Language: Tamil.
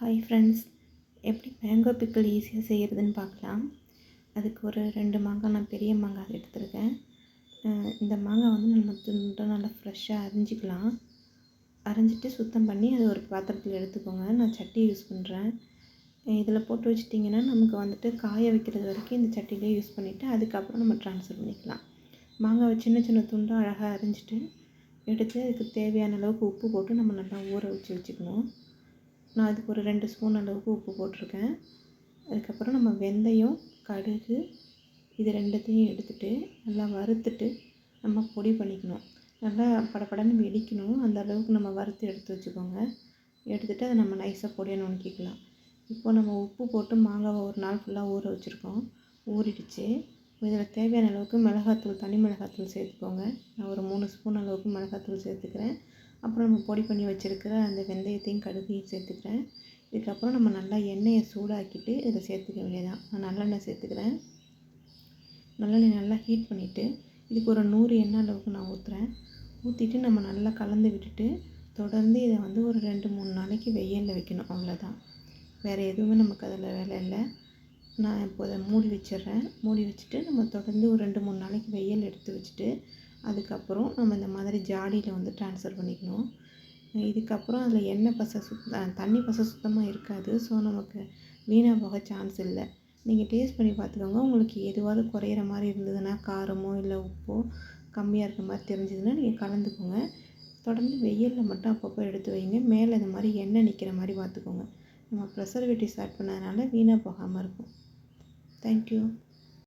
ஹாய் ஃப்ரெண்ட்ஸ், எப்படி மேங்கோ பிக்கிள் ஈஸியாக செய்கிறதுன்னு பார்க்கலாம். அதுக்கு ஒரு 2 மாங்காய் நான் பெரிய மாங்காய் எடுத்துருக்கேன். இந்த மாங்காய் வந்து நம்ம துண்டாக நல்லா ஃப்ரெஷ்ஷாக அரிஞ்சிக்கலாம். அரிஞ்சிட்டு சுத்தம் பண்ணி அதை ஒரு பாத்திரத்தில் எடுத்துக்கோங்க. நான் சட்டி யூஸ் பண்ணுறேன். இதில் போட்டு வச்சிட்டிங்கன்னா நமக்கு வந்துட்டு காய வைக்கிறது வரைக்கும் இந்த சட்டியிலே யூஸ் பண்ணிவிட்டு அதுக்கப்புறம் நம்ம ட்ரான்ஸ்ஃபர் பண்ணிக்கலாம். மாங்காவை சின்ன சின்ன துண்டாக அழகாக அரிஞ்சிட்டு எடுத்து அதுக்கு தேவையான அளவுக்கு உப்பு போட்டு நம்ம நல்லா ஊற வச்சுக்கணும். நான் அதுக்கு ஒரு 2 ஸ்பூன் அளவுக்கு உப்பு போட்டிருக்கேன். அதுக்கப்புறம் நம்ம வெந்தயம், கடுகு இது 2த்தையும் எடுத்துகிட்டு நல்லா வறுத்துட்டு நம்ம பொடி பண்ணிக்கணும். நல்லா படப்படன்னு வெடிக்கணும். அந்த அளவுக்கு நம்ம வறுத்து எடுத்து வச்சுக்கோங்க. எடுத்துகிட்டு அதை நம்ம நைஸாக பொடியாக நுணுக்கிக்கலாம். இப்போ நம்ம உப்பு போட்டு மாங்காவை ஒரு நாள் ஃபுல்லாக ஊற வச்சுருக்கோம். ஊறிடுச்சு. இதில் தேவையான அளவுக்கு மிளகாத்தூள், தனி மிளகாத்தூள் சேர்த்துக்கோங்க. நான் ஒரு 3 ஸ்பூன் அளவுக்கு மிளகாத்தூள் சேர்த்துக்கிறேன். அப்புறம் நம்ம பொடி பண்ணி வச்சுருக்கிற அந்த வெந்தயத்தையும் கடுகையும் சேர்த்துக்கிறேன். இதுக்கப்புறம் நம்ம நல்லா எண்ணெயை சூடாக்கிட்டு இதை சேர்த்துக்க வேண்டியதான். நான் நல்லெண்ணெய் சேர்த்துக்கிறேன். நல்லெண்ணெய் நல்லா ஹீட் பண்ணிவிட்டு இதுக்கு ஒரு 100 எண்ணெய் அளவுக்கு நான் ஊற்றுறேன். ஊற்றிட்டு நம்ம நல்லா கலந்து விட்டுட்டு தொடர்ந்து இதை வந்து ஒரு 2-3 நாளைக்கு வெயிலில் வைக்கணும். அவ்வளோதான், வேறு எதுவுமே நமக்கு அதில் வேலை இல்லை. நான் இப்போ அதை மூடி வச்சிடுறேன். மூடி வச்சுட்டு நம்ம தொடர்ந்து ஒரு 2-3 நாளைக்கு வெயில் எடுத்து வச்சுட்டு அதுக்கப்புறம் நம்ம இந்த மாதிரி ஜாடியில் வந்து ட்ரான்ஸ்ஃபர் பண்ணிக்கணும். இதுக்கப்புறம் அதில் எண்ணெய் பசை தண்ணி பசை சுத்தமாக இருக்காது. ஸோ நமக்கு வீணாக போக சான்ஸ் இல்லை. நீங்கள் டேஸ்ட் பண்ணி பார்த்துக்கோங்க. உங்களுக்கு எதுவாவது குறையிற மாதிரி இருந்ததுன்னா, காரமோ இல்லை உப்போ கம்மியாக இருக்க மாதிரி தெரிஞ்சதுன்னா நீங்கள் கலந்துக்கோங்க. தொடர்ந்து வெயிலில் மட்டும் அப்பப்போ எடுத்து வைங்க. மேலே இந்த மாதிரி எண்ணெய் நிற்கிற மாதிரி பார்த்துக்கோங்க. நம்ம ப்ரிசர்வேட்டிவ்ஸ் ஆட் பண்ணதுனால வீணாக போகாமல் இருக்கும். தேங்க்யூ.